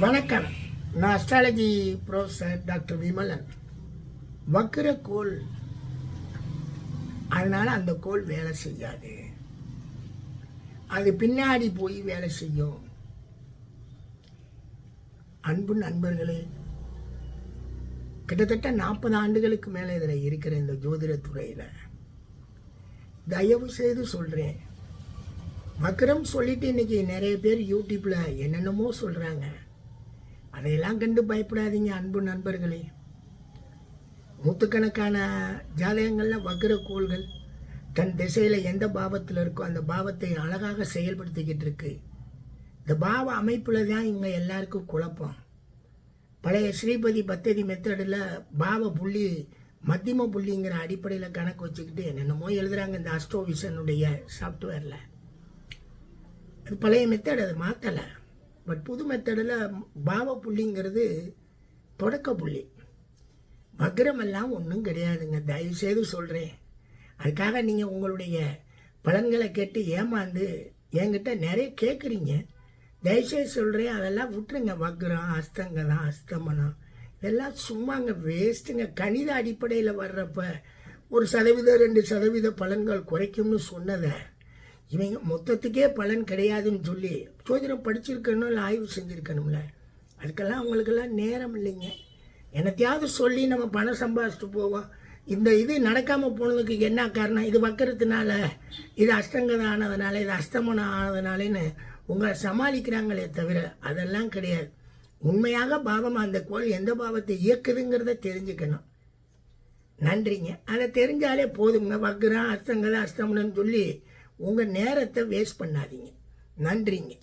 வணக்கம். நான் astrology professor doctor Vimalan. வக்கிர கோள், அதனால அந்த கோள் வேலை செய்யாது, அது பின்னாடி போய் வேலை செய்யும். அன்பு நண்பர்களே, கிட்டத்தட்ட 40 ஆண்டுகளுக்கு மேலே இதில் இருக்கிற இந்த ஜோதிட துறையில் தயவு செய்து சொல்கிறேன், வக்கிரம் சொல்லிட்டு இன்னைக்கு நிறைய பேர் யூடியூப்பில் என்னென்னமோ சொல்கிறாங்க. அதையெல்லாம் கண்டு பயப்படாதீங்க அன்பு நண்பர்களே. நூற்றுக்கணக்கான ஜாதகங்களில் வக்கிர கோள்கள் தன் திசையில் எந்த பாவத்தில் இருக்கோ அந்த பாவத்தை அழகாக செயல்படுத்திக்கிட்டு இருக்கு. இந்த பாவ அமைப்பில் தான் இவங்க எல்லாருக்கும் குழப்பம். பழைய ஸ்ரீபதி பத்ததி மெத்தடில் பாவ புள்ளி மத்தியம புள்ளிங்கிற அடிப்படையில் கணக்கு வச்சுக்கிட்டு என்னென்னமோ எழுதுகிறாங்க இந்த அஸ்ட்ரோவிஷனுடைய சாஃப்ட்வேரில். அது பழைய மெத்தட், அதை மாற்றலை. பட் புது மெத்தடில் பாவ புள்ளிங்கிறது தொடக்க புள்ளி. வக்கிரமெல்லாம் ஒன்றும் கிடையாதுங்க, தயவுசெய்து சொல்கிறேன். அதுக்காக நீங்கள் உங்களுடைய பலன்களை கேட்டு ஏமாந்து என்கிட்ட நிறைய கேட்குறீங்க. தயவுசெய்து சொல்கிறேன், அதெல்லாம் விட்டுருங்க. வக்கிரம், அஸ்தங்கதம், அஸ்தமனம் இதெல்லாம் சும்மாங்க, வேஸ்ட்டுங்க. கணித அடிப்படையில் வர்றப்ப 1% 2% பலன்கள் குறைக்கும்னு சொன்னதை இவங்க மொத்தத்துக்கே பலன் கிடையாதுன்னு சொல்லி ஜோதிடம் படிச்சிருக்கணும், இல்லை ஆய்வு செஞ்சுருக்கணும்ல. அதுக்கெல்லாம் அவங்களுக்கெல்லாம் நேரம் இல்லைங்க. என்னத்தையாவது சொல்லி நம்ம பணம் சம்பாதிச்சுட்டு போவோம். இந்த இது நடக்காமல் போனதுக்கு என்ன காரணம்? இது வக்கிறதுனால, இது அஸ்தங்கதம் ஆனதுனால, இது அஸ்தமனம் ஆனதுனாலேன்னு உங்களை சமாளிக்கிறாங்களே தவிர அதெல்லாம் கிடையாது. உண்மையாக பாவம் அந்த கோள் எந்த பாவத்தை இயக்குதுங்கிறத தெரிஞ்சுக்கணும். நன்றிங்க. அதை தெரிஞ்சாலே போதுங்க. வக்கிரம், அஸ்தங்கதம், அஸ்தமனம்னு சொல்லி உங்கள் நேரத்தை வேஸ்ட் பண்ணாதீங்க. நன்றிங்க.